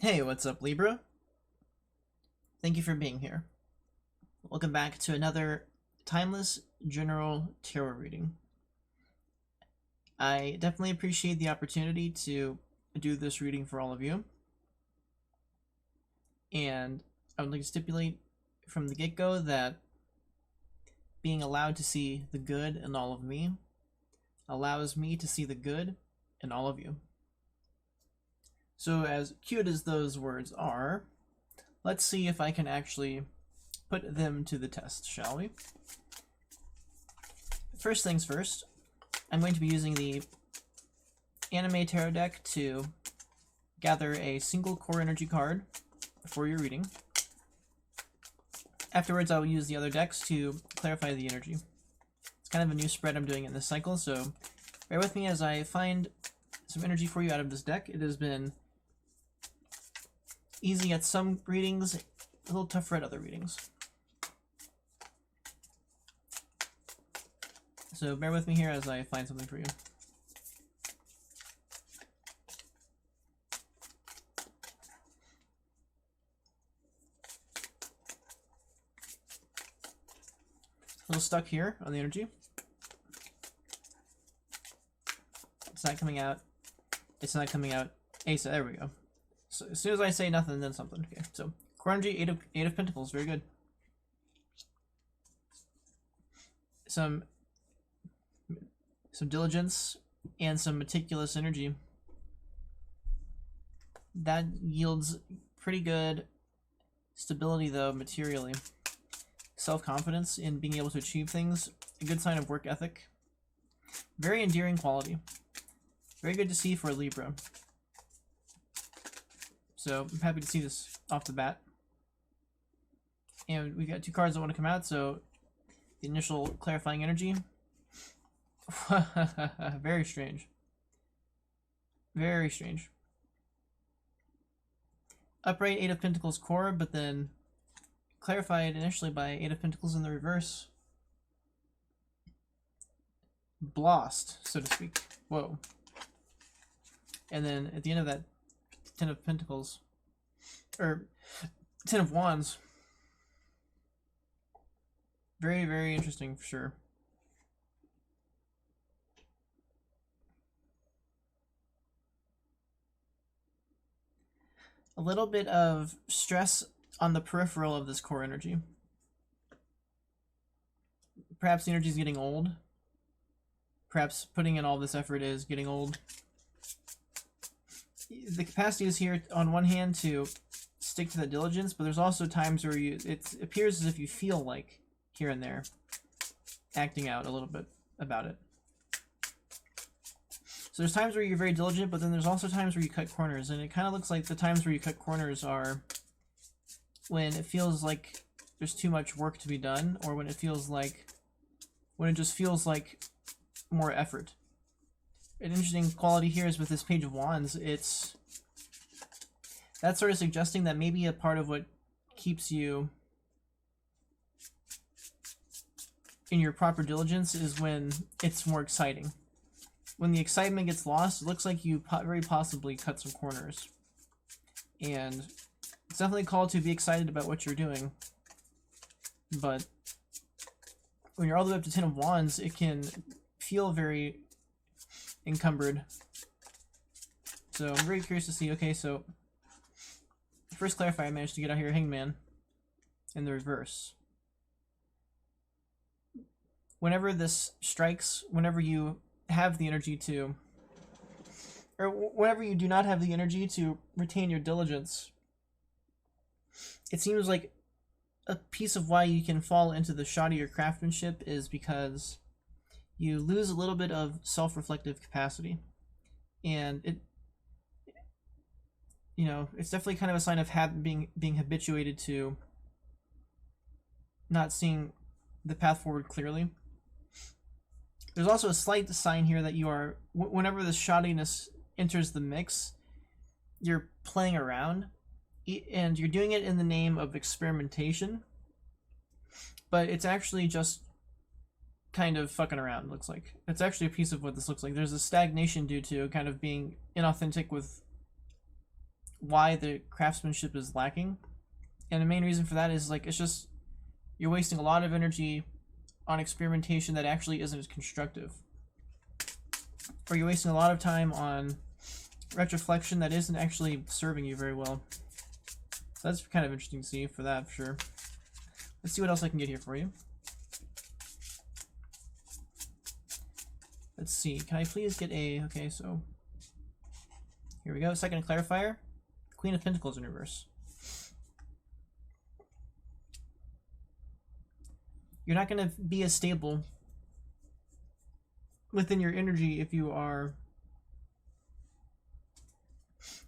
Hey, what's up, Libra? Thank you for being here. Welcome back to another timeless general tarot reading. I definitely appreciate the opportunity to do this reading for all of you. And I would like to stipulate from the get-go that being allowed to see the good in all of me allows me to see the good in all of you. So as cute as those words are, let's see if I can actually put them to the test, shall we? First things first, I'm going to be using the anime tarot deck to gather a single core energy card for your reading. Afterwards, I will use the other decks to clarify the energy. It's kind of a new spread I'm doing in this cycle, so bear with me as I find some energy for you out of this deck. It has been easy at some readings, a little tougher at other readings. So bear with me here as I find something for you. A little stuck here on the energy. It's not coming out. It's not coming out. Ace, there we go. So as soon as I say nothing, then something. Okay, so core energy, eight of Pentacles, very good. Some diligence and some meticulous energy. That yields pretty good stability, though, materially. Self-confidence in being able to achieve things, a good sign of work ethic. Very endearing quality. Very good to see for a Libra. So I'm happy to see this off the bat. And we got two cards that want to come out, so the initial clarifying energy. Very strange. Very strange. Upright, Eight of Pentacles core, but then clarified initially by Eight of Pentacles in the reverse. Blossed, so to speak. Whoa. And then at the end of that, Ten of Pentacles, or Ten of Wands. Very, very interesting for sure. A little bit of stress on the peripheral of this core energy. Perhaps the energy is getting old. Perhaps putting in all this effort is getting old. The capacity is here on one hand to stick to that diligence, but there's also times where it appears as if you feel like here and there acting out a little bit about it. So there's times where you're very diligent, but then there's also times where you cut corners, and it kind of looks like the times where you cut corners are when it feels like there's too much work to be done, or when it just feels like more effort. An interesting quality here is with this Page of Wands, that's sort of suggesting that maybe a part of what keeps you in your proper diligence is when it's more exciting. When the excitement gets lost, it looks like you very possibly cut some corners. And it's definitely called to be excited about what you're doing. But when you're all the way up to Ten of Wands, it can feel very encumbered. So I'm very curious to see. Okay, so first clarifier I managed to get out here, Hangman in the reverse. Whenever this strikes, whenever you have the energy to, or whenever you do not have the energy to retain your diligence, it seems like a piece of why you can fall into the shoddier craftsmanship is because you lose a little bit of self-reflective capacity. And it's definitely kind of a sign of being habituated to not seeing the path forward clearly. There's also a slight sign here that you are, whenever the shoddiness enters the mix, you're playing around, and you're doing it in the name of experimentation, but it's actually just kind of fucking around, it looks like. It's actually a piece of what this looks like. There's a stagnation due to kind of being inauthentic with why the craftsmanship is lacking. And the main reason for that is like it's just you're wasting a lot of energy on experimentation that actually isn't as constructive. Or you're wasting a lot of time on retroflexion that isn't actually serving you very well. So that's kind of interesting to see for that, for sure. Let's see what else I can get here for you. Let's see, can I please get a, okay, so here we go, second clarifier, Queen of Pentacles in reverse. You're not going to be as stable within your energy if you are,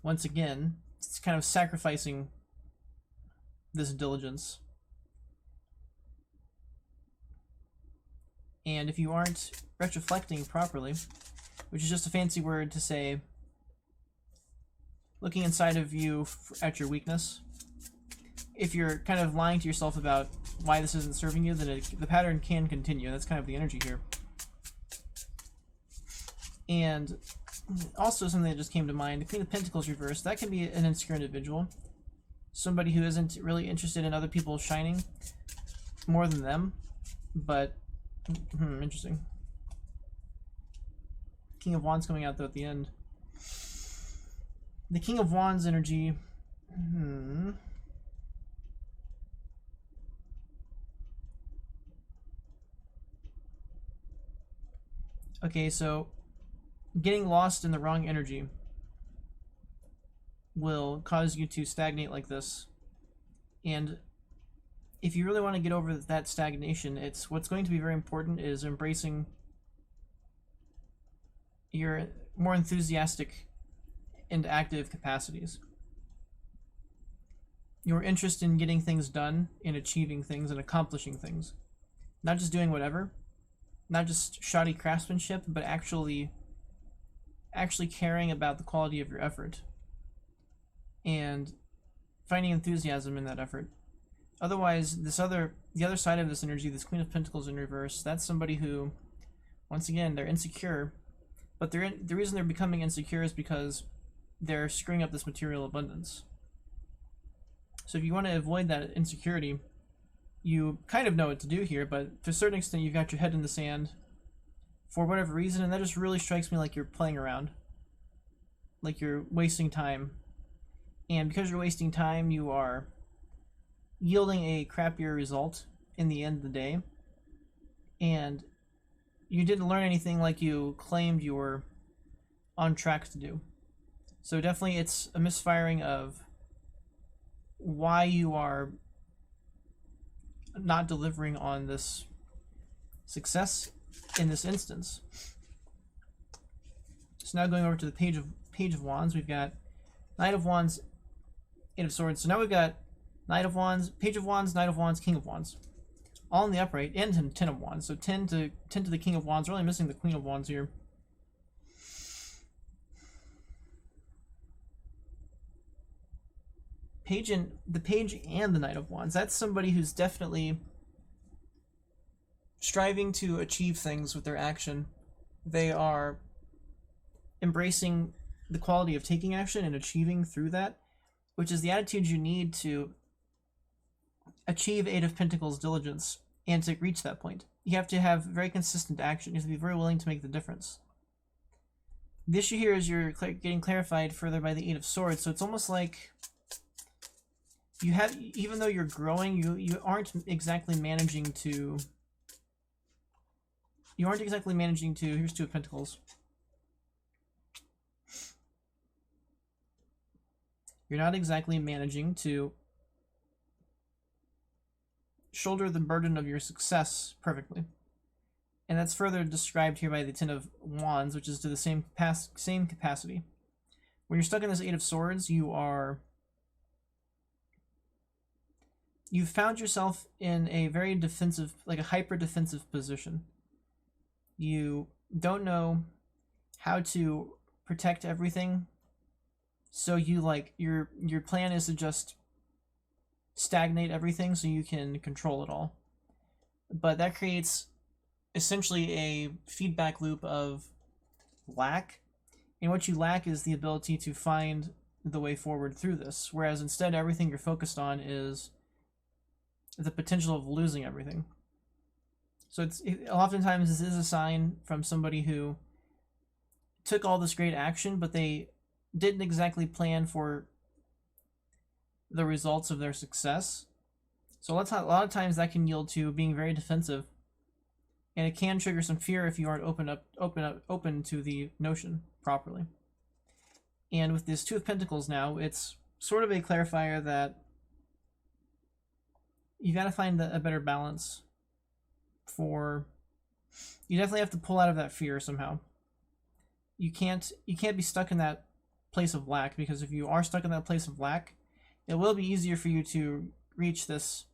once again, it's kind of sacrificing this diligence. And if you aren't retroflecting properly, which is just a fancy word to say looking inside of you at your weakness, if you're kind of lying to yourself about why this isn't serving you, then the pattern can continue. That's kind of the energy here. And also something that just came to mind, the Queen of Pentacles reversed, that can be an insecure individual. Somebody who isn't really interested in other people shining more than them, but interesting. King of Wands coming out though at the end. The King of Wands energy. Okay, so getting lost in the wrong energy will cause you to stagnate like this. And if you really want to get over that stagnation, what's going to be very important is embracing your more enthusiastic and active capacities. Your interest in getting things done, in achieving things, and accomplishing things. Not just doing whatever, not just shoddy craftsmanship, but actually caring about the quality of your effort and finding enthusiasm in that effort. Otherwise, the other side of this energy, this Queen of Pentacles in reverse, that's somebody who, once again, they're insecure, but the reason they're becoming insecure is because they're screwing up this material abundance. So if you want to avoid that insecurity, you kind of know what to do here, but to a certain extent you've got your head in the sand for whatever reason, and that just really strikes me like you're playing around. Like you're wasting time. And because you're wasting time, you are yielding a crappier result in the end of the day. And you didn't learn anything like you claimed you were on track to do. So definitely it's a misfiring of why you are not delivering on this success in this instance. So now going over to the Page of Wands, we've got Knight of Wands, Eight of Swords. So now we've got Knight of Wands, Page of Wands, Knight of Wands, King of Wands, all in the upright, and 10 of Wands. So 10 to the King of Wands. We're only missing the Queen of Wands here. The Page and the Knight of Wands. That's somebody who's definitely striving to achieve things with their action. They are embracing the quality of taking action and achieving through that, which is the attitude you need to achieve Eight of Pentacles diligence and to reach that point. You have to have very consistent action. You have to be very willing to make the difference. The issue here is you're getting clarified further by the Eight of Swords, so it's almost like you have, even though you're growing, you aren't exactly managing to, here's Two of Pentacles. You're not exactly managing to shoulder the burden of your success perfectly. And that's further described here by the Ten of Wands, which is to the same capacity. When you're stuck in this Eight of Swords, you've found yourself in a very defensive, like a hyper-defensive position. You don't know how to protect everything, so your plan is to just stagnate everything so you can control it all. But that creates essentially a feedback loop of lack, and what you lack is the ability to find the way forward through this, whereas instead everything you're focused on is the potential of losing everything. So oftentimes this is a sign from somebody who took all this great action, but they didn't exactly plan for the results of their success. So a lot of times that can yield to being very defensive, and it can trigger some fear if you aren't open to the notion properly. And with this Two of Pentacles now, it's sort of a clarifier that you got to find a better balance. You definitely have to pull out of that fear somehow. You can't be stuck in that place of lack, because if you are stuck in that place of lack, it will be easier for you to reach this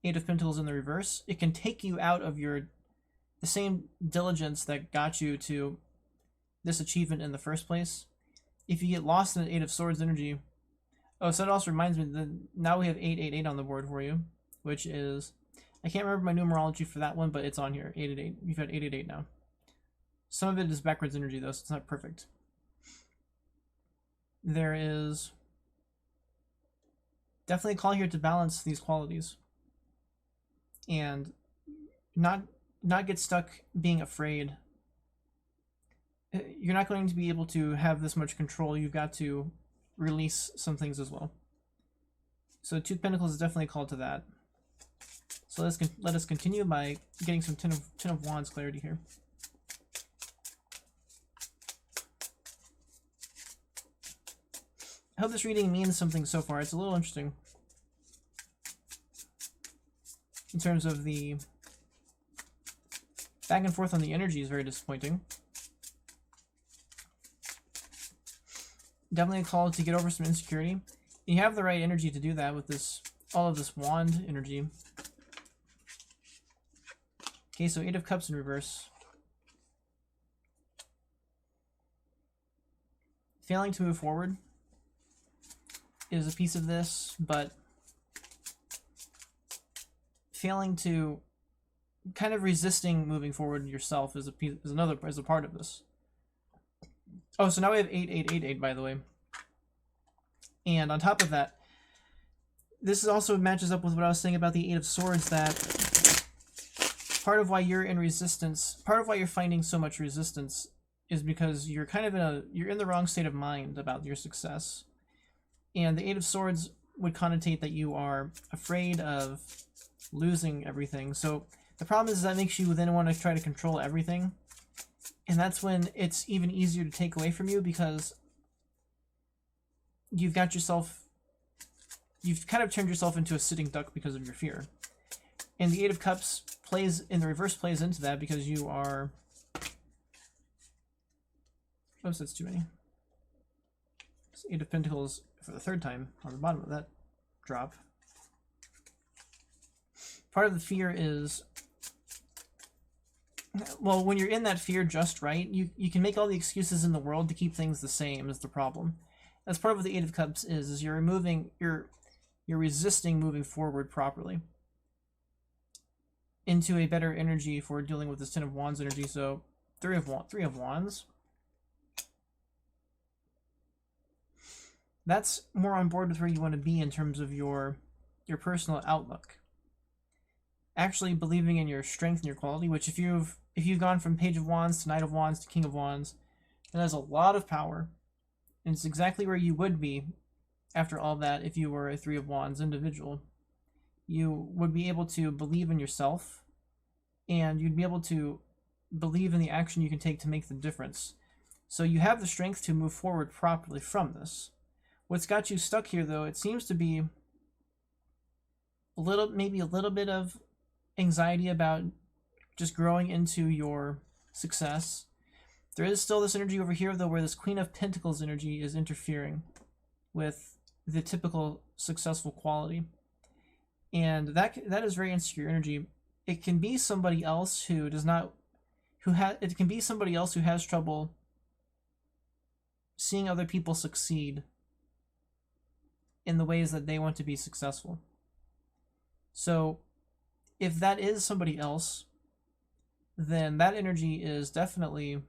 Eight of Pentacles in the reverse. It can take you out of the same diligence that got you to this achievement in the first place. If you get lost in the Eight of Swords energy, oh, so that also reminds me that now we have 888 on the board for you, which is, I can't remember my numerology for that one, but it's on here, 888. You've got 888 now. Some of it is backwards energy though, so it's not perfect. There is definitely a call here to balance these qualities and not get stuck being afraid. You're not going to be able to have this much control. You've got to release some things as well. So Two of Pentacles is definitely called to that. So let us continue by getting some Ten of Wands clarity here. I hope this reading means something so far. It's a little interesting in terms of the back and forth on the energy is very disappointing. Definitely a call to get over some insecurity. You have the right energy to do that with all of this wand energy. Okay, so Eight of Cups in reverse. Failing to move forward is a piece of this, but failing to kind of resisting moving forward yourself is a part of this. Oh, so now we have 8888, by the way. And on top of that, this is also matches up with what I was saying about the Eight of Swords, that part of why you're in resistance, part of why you're finding so much resistance is because you're kind of you're in the wrong state of mind about your success. And the Eight of Swords would connotate that you are afraid of losing everything. So the problem is that makes you then want to try to control everything. And that's when it's even easier to take away from you, because you've kind of turned yourself into a sitting duck because of your fear. And the Eight of Cups in the reverse plays into that, because you are, oops, that's too many. It's Eight of Pentacles for the third time on the bottom of that drop. Part of the fear is, well, when you're in that fear just right, you can make all the excuses in the world to keep things the same is the problem. That's part of what the Eight of Cups is you're resisting moving forward properly into a better energy for dealing with this Ten of Wands energy. So Three of Wands. That's more on board with where you want to be in terms of your personal outlook. Actually believing in your strength and your quality, which if you've gone from Page of Wands to Knight of Wands to King of Wands, that has a lot of power. And it's exactly where you would be after all that if you were a Three of Wands individual. You would be able to believe in yourself, and you'd be able to believe in the action you can take to make the difference. So you have the strength to move forward properly from this. What's got you stuck here, though, it seems to be maybe a little bit of anxiety about just growing into your success. There is still this energy over here, though, where this Queen of Pentacles energy is interfering with the typical successful quality. And that is very insecure energy. It can be somebody else it can be somebody else who has trouble seeing other people succeed in the ways that they want to be successful. So if that is somebody else, then that energy is definitely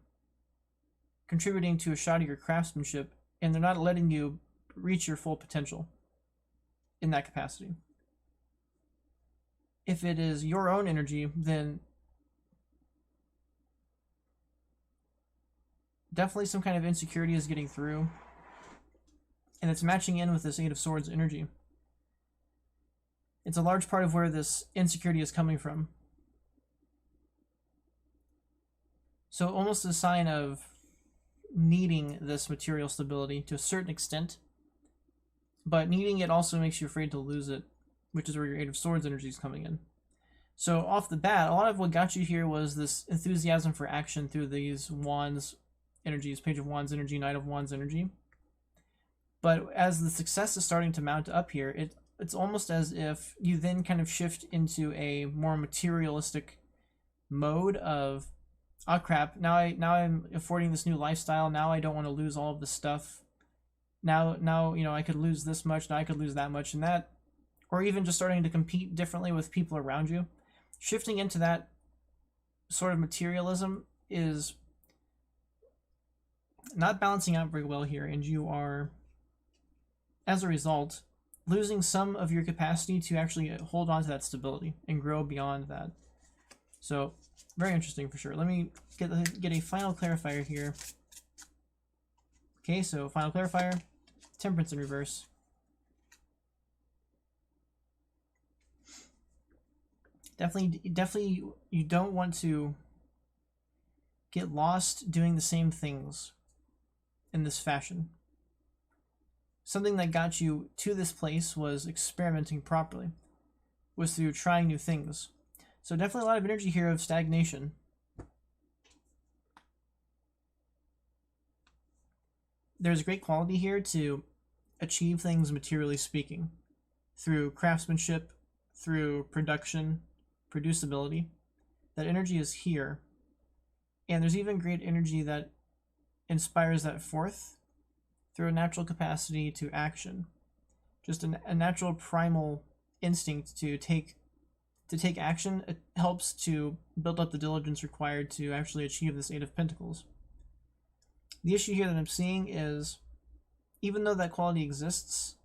contributing to a shot of your craftsmanship and they're not letting you reach your full potential in that capacity. If it is your own energy, then definitely some kind of insecurity is getting through, and it's matching in with this Eight of Swords energy. It's a large part of where this insecurity is coming from. So almost a sign of needing this material stability to a certain extent, but needing it also makes you afraid to lose it, which is where your Eight of Swords energy is coming in. So off the bat, a lot of what got you here was this enthusiasm for action through these Wands energies, Page of Wands energy, Knight of Wands energy. But as the success is starting to mount up here, it's almost as if you then kind of shift into a more materialistic mode of, oh crap, now I'm affording this new lifestyle, now I don't want to lose all of this stuff. Now you know, I could lose this much, now I could lose that much, and that, or even just starting to compete differently with people around you. Shifting into that sort of materialism is not balancing out very well here, and you are, as a result, losing some of your capacity to actually hold on to that stability and grow beyond that. So, very interesting for sure. Let me get a final clarifier here. Okay, so final clarifier, Temperance in reverse. Definitely, you don't want to get lost doing the same things in this fashion. Something that got you to this place was experimenting properly, was through trying new things. So definitely a lot of energy here of stagnation. There's a great quality here to achieve things materially speaking, through craftsmanship, through production, producibility. That energy is here, and there's even great energy that inspires that forth through a natural capacity to action, just a natural primal instinct to take action. It helps to build up the diligence required to actually achieve this Eight of Pentacles. The issue here that I'm seeing is, even though that quality exists,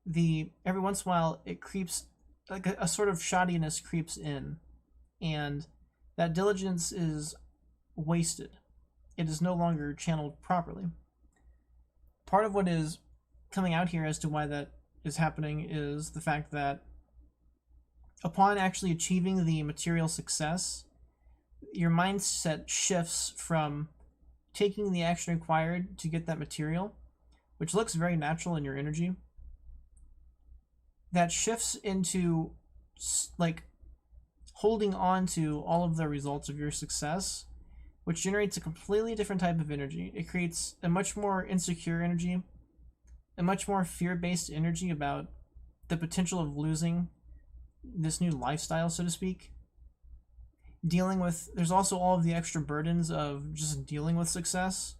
every once in a while it creeps, like a sort of shoddiness creeps in, and that diligence is wasted. It is no longer channeled properly. Part of what is coming out here as to why that is happening is the fact that upon actually achieving the material success, your mindset shifts from taking the action required to get that material, which looks very natural in your energy, that shifts into like holding on to all of the results of your success, which generates a completely different type of energy. It creates a much more insecure energy, a much more fear-based energy about the potential of losing this new lifestyle, so to speak. Dealing with, there's also all of the extra burdens of just dealing with success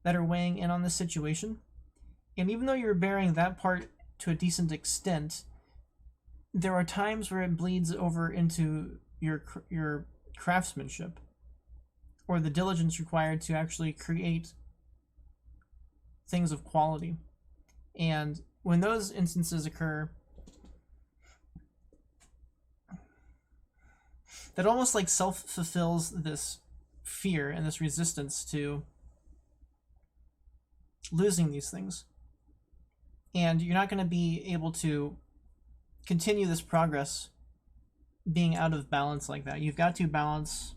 that are weighing in on this situation. And even though you're bearing that part to a decent extent, there are times where it bleeds over into your craftsmanship, or the diligence required to actually create things of quality. And when those instances occur, that almost like self-fulfills this fear and this resistance to losing these things. And you're not going to be able to continue this progress being out of balance like that. You've got to balance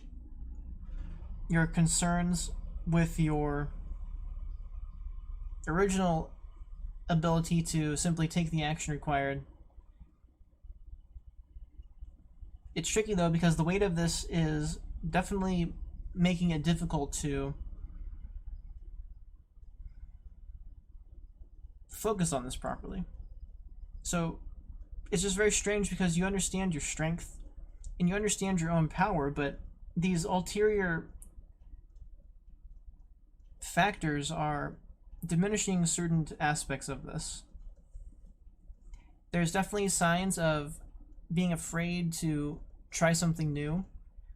your concerns with your original ability to simply take the action required. It's tricky though, because the weight of this is definitely making it difficult to focus on this properly. So it's just very strange, because you understand your strength and you understand your own power, but these ulterior factors are diminishing certain aspects of this. There's definitely signs of being afraid to try something new,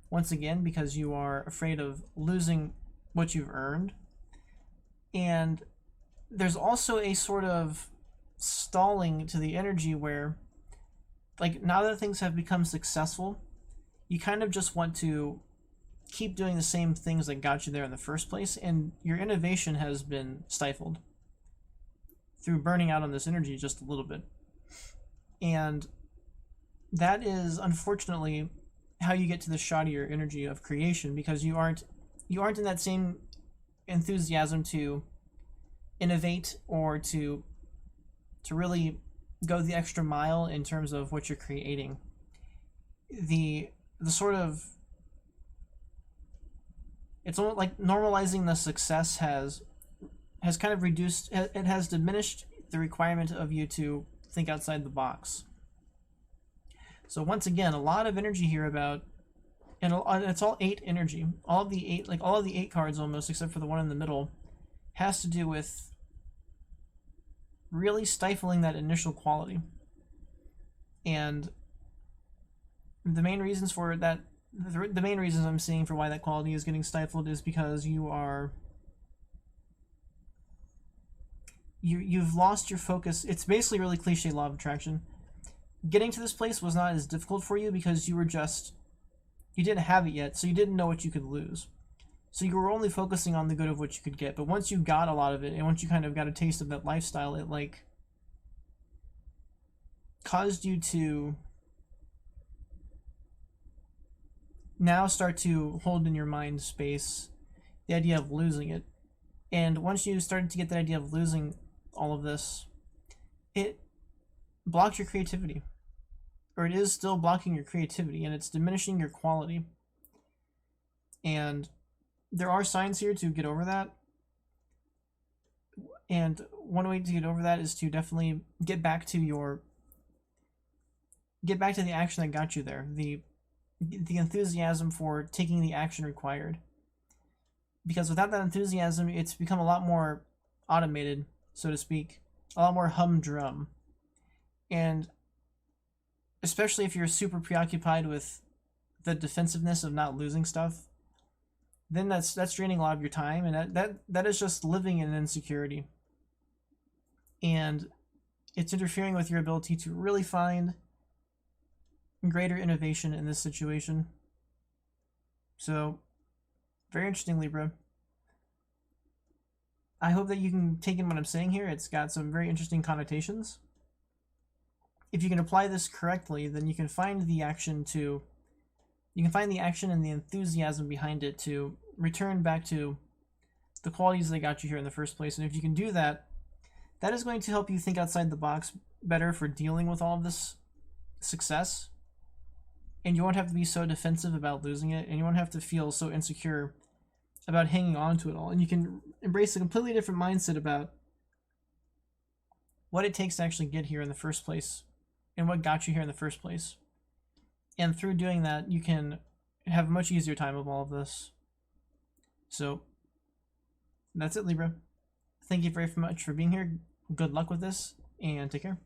once again, because you are afraid of losing what you've earned. And there's also a sort of stalling to the energy where, like, now that things have become successful, you kind of just want to keep doing the same things that got you there in the first place, and your innovation has been stifled through burning out on this energy just a little bit. And that is unfortunately how you get to the shoddier energy of creation, because you aren't in that same enthusiasm to innovate or to really go the extra mile in terms of what you're creating. The sort of, it's almost like normalizing the success has kind of reduced, it has diminished the requirement of you to think outside the box. So once again, a lot of energy here about, and it's all 8 energy. All of the 8 cards almost, except for the one in the middle, has to do with really stifling that initial quality. And the main reasons for that, the main reasons I'm seeing for why that quality is getting stifled is because you've lost your focus. It's basically really cliche law of attraction. Getting to this place was not as difficult for you because you didn't have it yet, so you didn't know what you could lose. So you were only focusing on the good of what you could get. But once you got a lot of it, and once you kind of got a taste of that lifestyle, it like caused you to now start to hold in your mind space the idea of losing it. And once you started to get the idea of losing all of this, it blocked your creativity. Or it is still blocking your creativity, and it's diminishing your quality. And there are signs here to get over that. And one way to get over that is to definitely get back to the action that got you there. The enthusiasm for taking the action required. Because without that enthusiasm, it's become a lot more automated, so to speak. A lot more humdrum. And especially if you're super preoccupied with the defensiveness of not losing stuff, then that's draining a lot of your time, and that is just living in insecurity. And it's interfering with your ability to really find greater innovation in this situation. So, very interesting, Libra. I hope that you can take in what I'm saying here. It's got some very interesting connotations. If you can apply this correctly, then you can find the action and the enthusiasm behind it to return back to the qualities that got you here in the first place. And if you can do that, that is going to help you think outside the box better for dealing with all of this success. And you won't have to be so defensive about losing it, and you won't have to feel so insecure about hanging on to it all. And you can embrace a completely different mindset about what it takes to actually get here in the first place and what got you here in the first place. And through doing that, you can have a much easier time of all of this. So, that's it, Libra. Thank you very much for being here. Good luck with this, and take care.